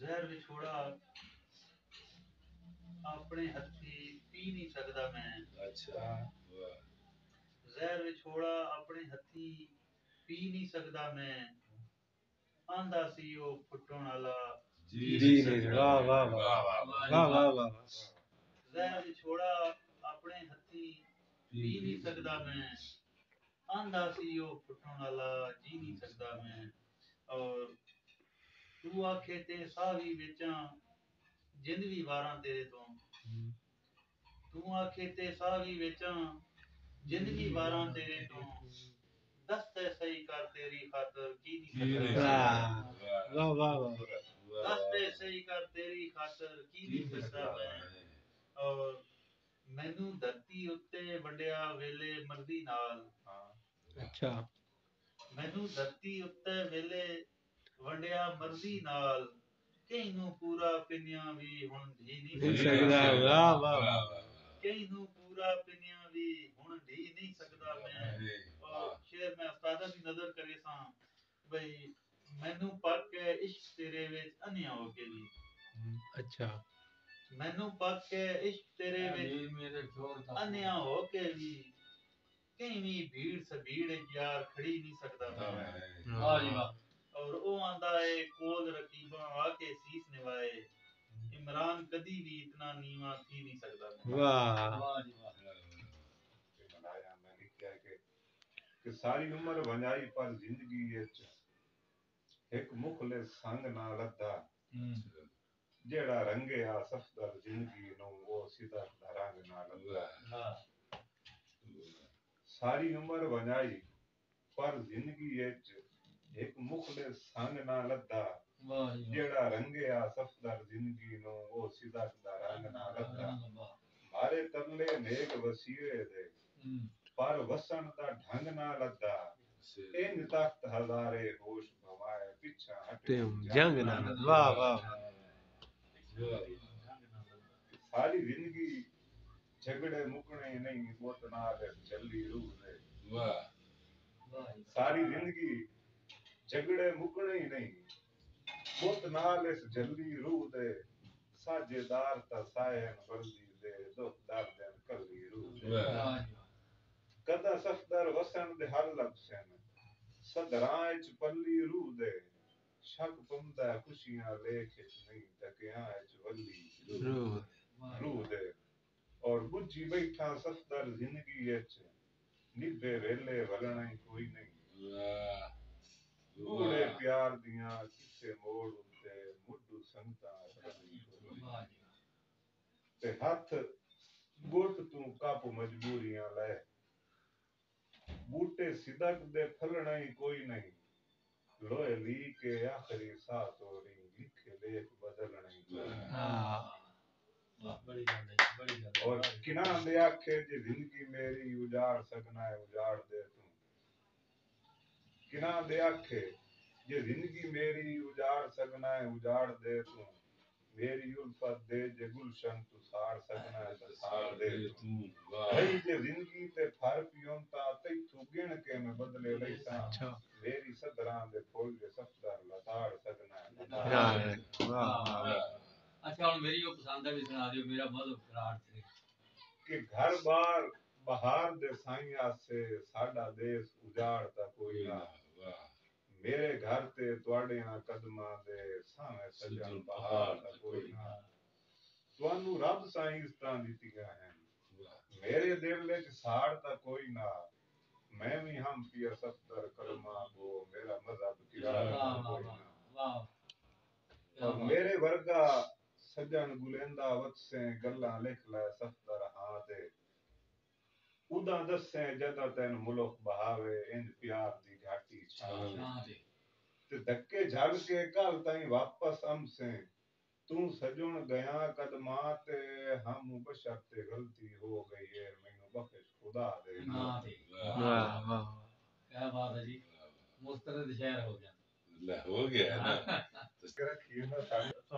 ਜ਼ਹਿਰ ਵਿਛੋੜਾ ਆਪਣੇ ਹੱਥੀ ਪੀ ਨਹੀਂ ਸਕਦਾ ਮੈਂ। ਅੱਛਾ ਜ਼ਹਿਰ ਵਿਛੋੜਾ ਆਪਣੇ ਹੱਥੀ ਪੀ ਨਹੀਂ ਸਕਦਾ ਮੈਂ। ਆਂਦਾ ਸੀ ਉਹ ਫੁੱਟਣ ਵਾਲਾ ਜੀ ਨਹੀਂ। ਵਾਹ ਵਾਹ ਵਾਹ ਵਾਹ ਵਾਹ ਵਾਹ। ਜ਼ਹਿਰ ਵਿਛੋੜਾ ਆਪਣੇ ਹੱਥੀ ਪੀ ਨਹੀਂ ਸਕਦਾ ਮੈਂ। ਆਂਦਾ ਸੀ ਉਹ ਫੁੱਟਣ ਵਾਲਾ ਜੀ ਨਹੀਂ ਸਕਦਾ ਮੈਂ। ਔਰ ਤੂੰ ਆਖੇ ਤੇ ਸਾਹ ਵੀ ਵੇਚਾਂ ਜਿੰਦ ਵੀ ਵਾਰਾਂ ਤੇਰੇ ਤੋਂ। ਤੂੰ ਆਖੇ ਤੇ ਸਾਹ ਵੀ ਵੇਚਾਂ ਜਿੰਦ ਵੀ ਵਾਰਾਂ ਤੇਰੇ ਤੋਂ। ਦੱਸ ਤੇ ਸਹੀ ਕਰ ਤੇਰੀ ਖਾਤਰ ਕੀ ਨਹੀਂ ਸਕਦਾ। ਵਾਹ ਵਾਹ ਵਾਹ। ਦੱਸ ਤੇ ਸਹੀ ਕਰ ਤੇਰੀ ਖਾਤਰ ਕੀ ਨਹੀਂ ਸਕਦਾ ਮੈਂ। ਔਰ ਮੈਨੂੰ ਧਰਤੀ ਉੱਤੇ ਵੰਡਿਆ ਵੇਲੇ ਮਰਜ਼ੀ ਨਾਲ। ਅੱਛਾ ਮੈਨੂੰ ਧਰਤੀ ਉੱਤੇ ਵੇਲੇ ਵੰਡਿਆ ਮਰਜ਼ੀ ਨਾਲ। ਕਈ ਨੂੰ ਪੂਰਾ ਪਿੰਨਿਆਂ ਵੀ ਹੁਣ ਢੀ ਨਹੀਂ ਸਕਦਾ। ਵਾਹ ਵਾਹ ਵਾਹ। ਕਈ ਨੂੰ ਪੂਰਾ ਪਿੰਨਿਆਂ ਵੀ ਹੁਣ ਢੀ ਨਹੀਂ ਸਕਦਾ ਮੈਂ। ਔਰ ਸ਼ੇਰ ਮੈਂ ਉਸਤਾਦਾ ਦੀ ਨਜ਼ਰ ਕਰੇ ਸਾਂ ਬਈ ਮੈਨੂੰ ਪੱਕ ਕੇ ਇਸ਼ਕ ਤੇਰੇ ਵਿੱਚ ਅੰਨਿਆ ਹੋ ਕੇ ਵੀ। ਅੱਛਾ ਮੈਨੂੰ ਪੱਕ ਕੇ ਇਸ਼ਕ ਤੇਰੇ ਵਿੱਚ ਅੰਨਿਆ ਹੋ ਕੇ ਵੀ। ਕਈ ਵੀ ਭੀੜ ਸਭੀੜ ਯਾਰ ਖੜੀ ਨਹੀਂ ਸਕਦਾ ਮੈਂ। ਵਾਹ ਜੀ ਵਾਹ। ਔਰ ਉਹ ਆਂਦਾ ਏ ਕੋਲ ਰਕੀਬਾਂ ਆ ਕੇ ਸੀਸ ਨਿਵਾਏ। ਇਮਰਾਨ ਕਦੀ ਵੀ ਇਤਨਾ ਨੀਵਾ ਥੀ ਨਹੀਂ ਸਕਦਾ ਮੈਂ। ਵਾਹ ਵਾਹ ਜੀ ਵਾਹ। ਬਣਾਇਆ ਮੈਂ ਲਿਖਿਆ ਕਿ ਸਾਰੀ ਉਮਰ ਵੰਜਾਈ ਪਰ ਜ਼ਿੰਦਗੀ ਵਿੱਚ ਇੱਕ ਮੁਖਲਿਸ ਸੰਗ ਨਾ ਲੱਦਾ। ਜਿਹੜਾ ਰੰਗਿਆ ਸਫਦਰ ਜ਼ਿੰਦਗੀ ਨੂੰ ਉਹ ਸਿੱਧਾ ਦਾ ਰੰਗ ਨਾ ਲੱਦਾ। ਸਾਰੀ ਉਮਰ ਵੰਜਾਈ ਪਰ ਜ਼ਿੰਦਗੀ ਵਿੱਚ ਇੱਕ ਮੁਖਲਿਸ ਸੰਗ ਨਾ ਲੱਦਾ। ਜਿਹੜਾ ਰੰਗਿਆ ਸਫਦਰ ਜ਼ਿੰਦਗੀ ਨੂੰ ਉਹ ਸਿੱਧਾ ਦਾ ਰੰਗ ਨਾ ਲੱਦਾ। ਮਾਰੇ ਤਰਲੇ ਨੇਕ ਵਸੀਰੇ ਦੇ ਪਰ ਵਸਣ ਦਾ ਢੰਗ ਨਾ ਲੱਦਾ। ਇੰਜ ਤਖਤ ਹਜ਼ਾਰੇ ਹੋਸ਼ ਭਵਾਏ ਪਿੱਛਾ ਹਟੇ ਜੰਗ ਨਾ। ਵਾਹ ਵਾਹ। ਸਾਰੀ ਜ਼ਿੰਦਗੀ ਝਗੜੇ ਮੁਕਣੇ ਨਹੀਂ ਮੁੱਤ ਨਾਲ ਚੱਲੀ ਰੂਹ ਦੇ। ਸਾਰੀ ਜ਼ਿੰਦਗੀ ਝਗੜੇ ਮੁਕਣੇ ਹੀ ਨਹੀਂ ਮੁੱਤ ਨਾਲ ਇਸ ਜੱਲੀ ਰੂਹ ਦੇ। ਸਾਜੇਦਾਰ ਤਾਂ ਸਾਇਨ ਵਰਦੀ ਦੇ ਦੁੱਖ ਦਰਦ ਕੱਲੀ ਰੂਹ ਦੇ। ਕਦਾ ਸਫਦਰ ਵਸਣ ਦੇ ਹਰ ਲਬਸਨ ਸਦਰਾਂ ਵਿੱਚ ਪੱਲੀ ਰੂਹ ਦੇ। ਸ਼ੱਕ ਪੰਦਾ ਖੁਸ਼ੀਆਂ ਲੇਖ ਵਿੱਚ ਨਹੀਂ ਤਕਿਆਂ ਵਿੱਚ ਵੱਲੀ ਰੂਹ ਦੇ। ਔਰ ਬੁੱਝੀ ਬੈਠਾ ਸਫਦਰ ਜ਼ਿੰਦਗੀ ਵਿੱਚ ਨਿਭੇ ਵੇਲੇ ਵਲਣਾ ਹੀ ਕੋਈ ਨਹੀਂ। ਗੂੜੇ ਪਿਆਰ ਦੀਆਂ ਕਿਸੇ ਮੋੜ ਉੱਤੇ ਮੁੱਢੂ ਸੰਗਤਾਂ ਤੇ ਹੱਥ ਗੁੱਟ ਤੂੰ ਕੱਪ ਮਜਬੂਰੀਆਂ ਲੈ। ਬੂਟੇ ਸਿਦਕ ਦੇ ਫਲਣਾ ਹੀ ਕੋਈ ਨਹੀਂ। ਲੋਹੇ ਲੀ ਕੇ ਆਖਰੀ ਸਾਹ ਤੋੜੀ ਲਿਖੇ ਲੇਖ ਬਦਲਣਾ ਹੀ ਕੋਈ ਨਹੀਂ। ਬੜੀ ਗੱਲ ਹੈ ਬੜੀ ਗੱਲ। ਔਰ ਕਿਨਾਂ ਦੇ ਆਖੇ ਜੇ ਜ਼ਿੰਦਗੀ ਮੇਰੀ ਉਜਾੜ ਸਕਣਾ ਹੈ ਉਜਾੜ ਦੇ ਤੂੰ। ਕਿਨਾਂ ਦੇ ਆਖੇ ਜੇ ਜ਼ਿੰਦਗੀ ਮੇਰੀ ਉਜਾੜ ਸਕਣਾ ਹੈ ਉਜਾੜ ਦੇ ਤੂੰ। ਮੇਰੀ ਉਲਫਤ ਦੇ ਜੇ ਗੁਲਸ਼ਨ ਤੂੰ ਸਾੜ ਸਕਣਾ ਹੈ ਤਾਂ ਸਾੜ ਦੇ ਤੂੰ। ਭਈ ਜੇ ਜ਼ਿੰਦਗੀ ਤੇ ਫਰ ਪਿਉਂ ਤਾਂ ਤੈਥੋਂ ਗਿਣ ਕੇ ਮੈਂ ਬਦਲੇ ਲਈ ਸਾਂ। ਮੇਰੀ ਸਦਰਾਂ ਦੇ ਫੁੱਲ ਜੇ ਸਫਦਰ ਲਤਾੜ ਸਕਣਾ ਹੈ। ਅੱਛਾ ਹੁਣ ਮੇਰੀ ਉਹ ਪਸੰਦ ਹੈ ਵੀ ਸੁਣਾ ਦਿਓ। ਮੇਰਾ ਬਹੁਤ ਖਰਾਬ ਸੀ ਕਿ ਘਰ ਬਾਰ ਬਹਾਰ ਦੇ ਸਾਈਆਂ ਸੇ ਸਾਡਾ ਦੇਸ਼ ਉਜਾੜਦਾ ਕੋਈ ਨਾ। ਮੇਰੇ ਘਰ ਤੇ ਤੁਹਾਡਿਆਂ ਕਦਮਾਂ ਦੇ ਸਾਵੇਂ ਸਜਣ ਬਹਾਰ ਦਾ ਕੋਈ ਨਾ। ਤੁਹਾਨੂੰ ਰੱਬ ਸਾਈਂ ਇਸ ਤਰ੍ਹਾਂ ਦਿੱਤੀਆਂ ਹਨ ਮੇਰੇ ਦਿਲ ਵਿੱਚ ਸਾੜ ਤਾਂ ਕੋਈ ਨਾ। ਮੈਂ ਵੀ ਹਮ ਪੀਰ ਸਫਦਰ ਕਲਮਾ ਕੋ ਮੇਰਾ ਮਜ਼ਹਬ ਕਿਰਾਰ ਕੋਈ ਨਾ। ਔਰ ਮੇਰੇ ਵਰਗਾ ਸੱਜਣ ਗੁਲੇਂਦਾ ਵਤਸੇ ਗੱਲਾਂ ਲਿਖ ਲੈ ਸਫਦਰ ਹਾਂ ਤੇ। ਉਦਾਂ ਦੱਸੇ ਜਦੋਂ ਤੈਨੂੰ ਮੁਲਕ ਬਹਾਵੇ ਇੰਜ ਪਿਆਰ ਦੀ ਘਾਟੀ ਛਾਂ ਤੇ ਧੱਕੇ ਝੱਲ ਕੇ ਕੱਲ ਤਾਈਂ ਵਾਪਸ ਅਮਸੇ। ਤੂੰ ਸਜਣ ਗਿਆ ਕਦਮਾਂ ਤੇ ਹਮ ਬਸ਼ਰ ਤੇ ਗਲਤੀ ਹੋ ਗਈ ਹੈ ਮੈਨੂੰ ਬਖਸ਼ ਖੁਦਾ ਦੇ ਨਾਂ ਤੇ। ਵਾਹ ਵਾਹ ਕੀ ਬਾਤ ਹੈ ਜੀ। ਮੁਸਤਰਦ ਸ਼ਹਿਰ ਹੋ ਗਿਆ। ਲੈ ਹੋ ਗਿਆ ਨਾ। ਰੱਖੀ ਨਾ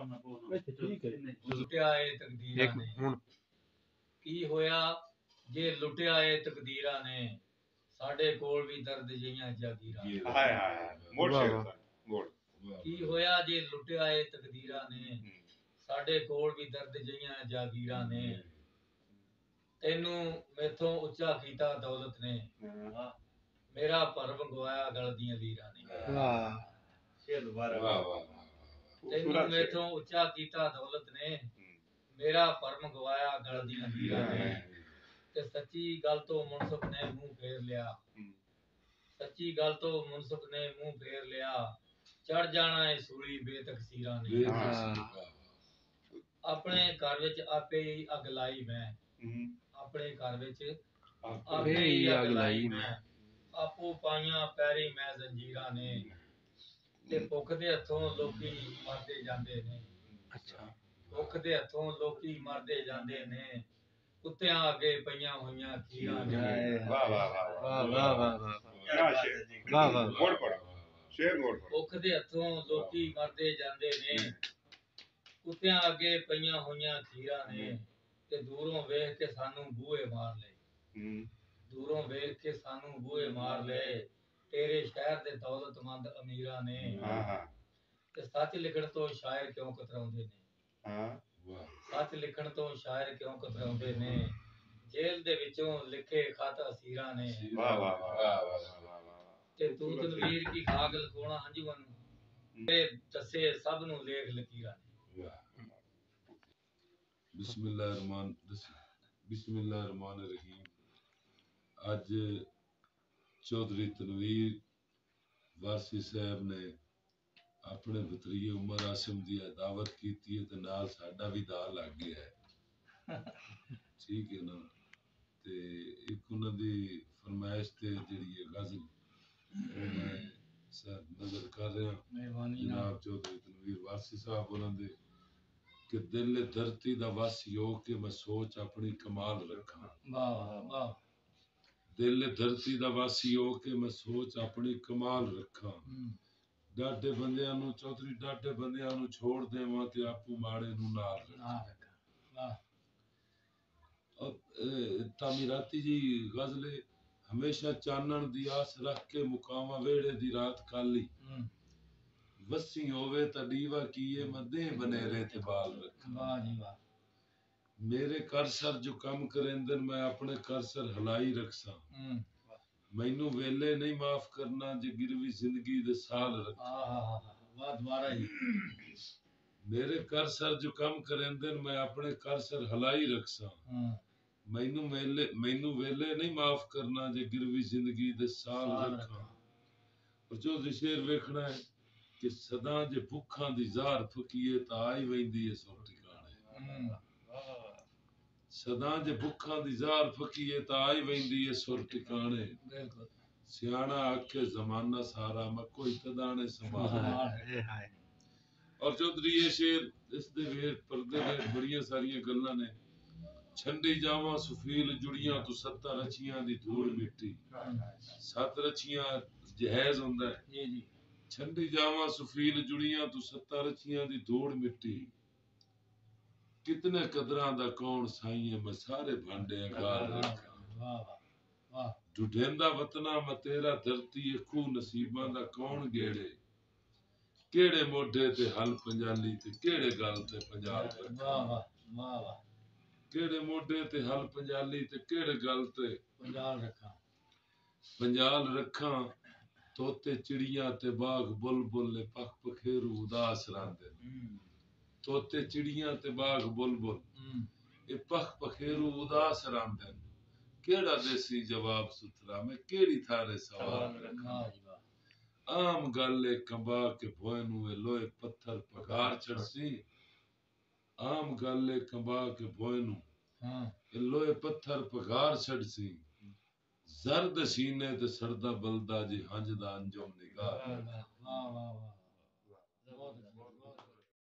ਠੀਕ ਹੈ। ਲੁੱਟਿਆ ਏ ਤਕਦੀਰਾਂ ਨੇ। ਹੁਣ ਕੀ ਹੋਇਆ ਜੇ ਲੁੱਟਿਆ ਏ ਤਕਦੀਰਾਂ ਨੇ। ਸਾਡੇ ਕੋਲ ਵੀ ਦਰਦ ਜਿਹੀਆਂ ਜਾਗੀਰਾਂ। ਹਾਏ ਹਾਏ ਮੋੜ ਸ਼ੇਰ ਮੋੜ। ਕੀ ਹੋਇਆ ਜੇ ਲੁੱਟਿਆ ਏ ਤਕਦੀਰਾਂ ਨੇ ਸਾਡੇ ਕੋਲ ਵੀ ਦਰਦ ਜਈਆਂ ਜਾਗੀਰਾਂ ਨੇ ਤੈਨੂੰ ਮੈਥੋਂ ਉੱਚਾ ਕੀਤਾ ਦੌਲਤ ਨੇ ਮੇਰਾ ਭਰਮ ਗਵਾਇਆ ਗਲ ਦੀਆਂ ਲੀਰਾਂ ਨੇ ਵਾਹ ਸ਼ੇਰ ਦੁਬਾਰਾ ਤੈਨੂੰ ਮੈਥੋਂ ਉੱਚਾ ਕੀਤਾ ਦੌਲਤ ਨੇ ਮੇਰਾ ਭਰਮ ਗਵਾਇਆ ਗਲ ਦੀਆਂ ਲੀਰਾਂ ਨੇ ਤੇ ਸੱਚੀ ਗੱਲ ਤੋਂ ਮੁਨਸਫ ਨੇ ਮੂੰਹ ਫੇਰ ਲਿਆ ਸੱਚੀ ਗੱਲ ਤੋਂ ਮੁਨਸਫ ਨੇ ਮੂੰਹ ਫੇਰ ਲਿਆ ਚੜ ਜਾਣਾ ਏ ਸੂਲੀ ਬੇਤਕਸੀਰਾਂ ਨੇ ਆਪਣੇ ਘਰ ਵਿੱਚ ਆਪੇ ਹੀ ਅੱਗ ਲਾਈ ਮੈਂ ਆਪਣੇ ਘਰ ਵਿੱਚ ਆਪੇ ਹੀ ਅੱਗ ਲਾਈ ਮੈਂ ਆਪੋ ਪਾਈਆਂ ਪੈਰੀ ਮੈਂ ਜ਼ੰਜੀਰਾਂ ਨੇ ਤੇ ਭੁੱਖ ਦੇ ਹੱਥੋਂ ਲੋਕੀ ਮਰਦੇ ਜਾਂਦੇ ਨੇ ਅੱਛਾ ਭੁੱਖ ਦੇ ਹੱਥੋਂ ਲੋਕੀ ਮਰਦੇ ਜਾਂਦੇ ਨੇ ਕੁੱਤਿਆਂ ਅੱਗੇ ਪਈਆਂ ਹੋਈਆਂ ਖੀਰਾਂ ਨੇ ਵਾਹ ਵਾਹ ਵਾਹ ਵਾਹ ਵਾਹ ਵਾਹ ਵਾਹ ਵਾਹ ਸ਼ੇਰ ਵਾਹ ਵਾਹ ਮੋੜ ਪੜ ਸ਼ੇਰ ਮੋੜ ਪੜ ਭੁੱਖ ਦੇ ਹੱਥੋਂ ਲੋਕੀ ਮਰਦੇ ਜਾਂਦੇ ਨੇ ਕੁੱਤਿਆਂ ਅੱਗੇ ਪਈਆਂ ਹੋਈਆਂ ਖੀਰਾਂ ਨੇ ਤੇ ਦੂਰੋਂ ਵੇਖ ਕੇ ਸਾਨੂੰ ਬੂਹੇ ਮਾਰ ਲਏ ਦੂਰੋਂ ਵੇਖ ਕੇ ਸਾਨੂੰ ਬੂਹੇ ਮਾਰ ਲਏ ਤੇਰੇ ਸ਼ਹਿਰ ਦੇ ਦੌਲਤਮੰਦ ਅਮੀਰਾਂ ਨੇ ਤੇ ਸੱਚ ਲਿਖਣ ਤੋਂ ਸ਼ਾਇਰ ਕਿਉਂ ਕਤਰਾਉਂਦੇ ਨੇ ਸੱਚ ਲਿਖਣ ਤੋਂ ਸ਼ਾਇਰ ਕਿਉਂ ਕਤਰਾਉਂਦੇ ਨੇ ਜੇਲ੍ਹ ਦੇ ਵਿੱਚੋਂ ਲਿਖੇ ਖਤ ਅਸੀਰਾਂ ਨੇ ਵਾਹ ਵਾਹ ਵਾਹ ਤੇ ਤੂੰ ਤਨਵੀਰ ਕੀ ਖਾਕ ਲਖੋਣਾ ਹੰਝੂਆਂ ਨੂੰ ਤੇ ਦੱਸੇ ਸਭ ਨੂੰ ਲੇਖ ਲਕੀਰਾਂ ਨੇ ਬਿਸਮਿਲ੍ਲਾਹਿਰਰਹਿਮਾਨਿਰਰਹੀਮ ਅੱਜ ਚੌਧਰੀ ਤਨਵੀਰ ਵਾਰਸੀ ਸਾਹਿਬ ਨੇ ਆਪਣੇ ਭਤਰੀਏ ਉਮਰ ਆਸਿਮ ਦੀ ਦਾਵਤ ਕੀਤੀ ਹੈ ਤੇ ਨਾਲ ਸਾਡਾ ਵੀ ਦਾ ਲੱਗ ਗਿਆ ਹੈ ਠੀਕ ਹੈ ਨਾ ਤੇ ਇੱਕ ਉਹਨਾਂ ਦੀ ਫਰਮਾਇਸ਼ ਤੇ ਜਿਹੜੀ ਹੈ ਗਜ਼ਲ ਮੈਂ ਸਰ ਨਜ਼ਰ ਕਰ ਰਿਹਾ ਮਿਹਰਬਾਨੀ ਜਨਾਬ ਚੌਧਰੀ ਤਨਵੀਰ ਵਾਰਸੀ ਸਾਹਿਬ ਉਹਨਾਂ ਦੇ ਕਿ ਦਿਲ ਧਰਤੀ ਦਾ ਵਾਸੀ ਹੋ ਕੇ ਮੈਂ ਸੋਚ ਆਪਣੀ ਕਮਾਲ ਰੱਖਾਂ ਵਾਹ ਵਾਹ ਦਿਲ ਧਰਤੀ ਦਾ ਵਾਸੀ ਹੋ ਕੇ ਮੈਂ ਸੋਚ ਆਪਣੀ ਕਮਾਲ ਰੱਖਾਂ ਡਾਢੇ ਬੰਦਿਆਂ ਨੂੰ ਚੌਧਰੀ ਡਾਢੇ ਬੰਦਿਆਂ ਨੂੰ ਛੋੜ ਦੇਵਾਂ ਤੇ ਆਪੂ ਮਾੜੇ ਨੂੰ ਨਾਲ ਰੱਖਾਂ ਤਾਮੀਰਾਤੀ ਜੀ ਗਜ਼ਲੇ ਹਮੇਸ਼ਾ ਚਾਨਣ ਦੀ ਆਸ ਰੱਖ ਕੇ ਮੁਕਾਵਾਂ ਵੇੜੇ ਦੀ ਰਾਤ ਕਾਲੀ ਵਸੀ ਹੋਵੇ ਤਾਂ ਡੀਵਾ ਕੀਏ ਮਦੇ ਬਨੇਰੇ ਤੇ ਬਾਲ ਰੱਖਾਂ ਵਾਹ ਜੀ ਵਾਹ ਮੇਰੇ ਕਰਸਰ ਜੋ ਕੰਮ ਕਰੇਂਦੇ ਮੈਂ ਆਪਣੇ ਕਰਸਰ ਹਲਾਈ ਰੱਖਸਾਂ ਮੈਨੂੰ ਵੇਲੇ ਨਹੀਂ ਮਾਫ ਕਰਨਾ ਜੇ ਗਿਰਵੀ ਜ਼ਿੰਦਗੀ ਦੇ ਸਾਲ ਰੱਖਾਂ ਵਾਹ ਦੁਬਾਰਾ ਜੀ ਮੇਰੇ ਕਰਸਰ ਜੋ ਕੰਮ ਕਰੇਂਦੇ ਮੈਂ ਆਪਣੇ ਕਰਸਰ ਹਲਾਈ ਰੱਖਸਾਂ ਮੈਨੂੰ ਵੇਲੇ ਨਹੀਂ ਮਾਫ ਕਰਨਾ ਜੇ ਗਿਰਵੀ ਜ਼ਿੰਦਗੀ ਦੇ ਸਾਲ ਰੱਖਾਂ ਔਰ ਜੋ ਸ਼ੇਰ ਵੇਖਣਾ ਹੈ ਕਿ ਸਦਾ ਜੇ ਭੁੱਖਾਂ ਦੀ ਜ਼ਾਰ ਫਕੀਏ ਤਾਂ ਆਈ ਵੈਂਦੀ ਏ ਸੋ ਟਿਕਾਣੇ ਸਦਾ ਜੇ ਭੁੱਖਾਂ ਦੀ ਜ਼ਾਰ ਫਕੀਏ ਤਾਂ ਆਈ ਵੈਂਦੀ ਏ ਸੁਰ ਟਿਕਾਣੇ ਬਿਲਕੁਲ ਸਿਆਣਾ ਆਖੇ ਜ਼ਮਾਨਾ ਸਾਰਾ ਮੈਂ ਕੋਈ ਤਦਾਣੇ ਸੰਭਾਲ ਔਰ ਚੌਧਰੀ ਇਹ ਸ਼ੇਰ ਇਸ ਦੇ ਵੇਰ ਪਰਦੇ ਦੇ ਬੜੀਆਂ ਸਾਰੀਆਂ ਗੱਲਾਂ ਨੇ ਛੰਡੀ ਜਾਵਾਂ ਸੁਫੀਲ ਜੁੜੀਆਂ ਤੂੰ 70 ਰਚੀਆਂ ਦੀ ਧੂੜ ਮਿੱਟੀ 7 ਰਚੀਆਂ ਜਹੇਜ਼ ਹੁੰਦਾ ਹੈ ਜੀ ਜੀ ਛੰਡੀ ਜਾਵਾਂ ਸੁਫੀਲ ਜੁੜੀਆਂ ਤੂੰ 70 ਰਚੀਆਂ ਦੀ ਧੂੜ ਮਿੱਟੀ ਕਿਤਨੇ ਕਦਰਾਂ ਦਾ ਕੌਣ ਸਾਈਏ ਮੈਂ ਸਾਰੇ ਭਾਂਡੇ ਅਗਾਲ ਰੱਖਾਂ ਵਾਹ ਵਾਹ ਢੁਢੇਂਦਾ ਵਤਨਾ ਮੈਂ ਤੇਰਾ ਧਰਤੀ ਖੂ ਨਸੀਬਾਂ ਦਾ ਕੌਣ ਗੇੜੇ ਕਿਹੜੇ ਮੋਢੇ ਤੇ ਹਲ ਪੰਜਾਲੀ ਤੇ ਕਿਹੜੇ ਗੱਲ ਤੇ ਪੰਜਾਬ ਵਾਹ ਵਾਹ ਵਾਹ ਕਿਹੜੇ ਮੋਢੇ ਤੇ ਹਲ ਪੰਜਾਲੀ ਤੇ ਕਿਹੜੇ ਗੱਲ ਤੇ ਪੰਜਾਲ ਰੱਖਾਂ ਤੋਤੇ ਚਿੜੀਆਂ ਤੇ ਬਾਗ ਬੁਲਬੁਲ ਨੇ ਪਖ ਪਖੇਰੂ ਉਦਾਸ ਰਹਿੰਦੇ ਤੋਤੇ ਚਿੜੀਆਂ ਤੇ ਬਾਗ ਬੁਲਬੁਲ ਇਹ ਪਖ ਪਖੇਰੂ ਉਦਾਸ ਰਹਿੰਦੇ ਕਿਹੜਾ ਦੇਸੀ ਜਵਾਬ ਸੁਥਰਾ ਮੈਂ ਕਿਹੜੀ ਥਾਰੇ ਸਵਾਲ ਰੱਖਾਂ ਆਮ ਗੱਲ ਏ ਕੰਬਾ ਕੇ ਭੋਏ ਨੂੰ ਇਹ ਲੋਹੇ ਪੱਥਰ ਪਗਾਰ ਛੜਸੀ ਆਮ ਗੱਲ ਏ ਕੰਬਾ ਕੇ ਭੋਏ ਨੂੰ ਇਹ ਲੋਹੇ ਪੱਥਰ ਪਗਾਰ ਛੜਸੀ ਜ਼ਰਦ ਸੀਨੇ ਤੇ ਸਰਦਾ ਬਲਦਾ ਜੀ ਹੰਝ ਦਾ ਅੰਜਮ ਨਿਗਾਹ ਵਾਹ ਵਾਹ ਵਾਹ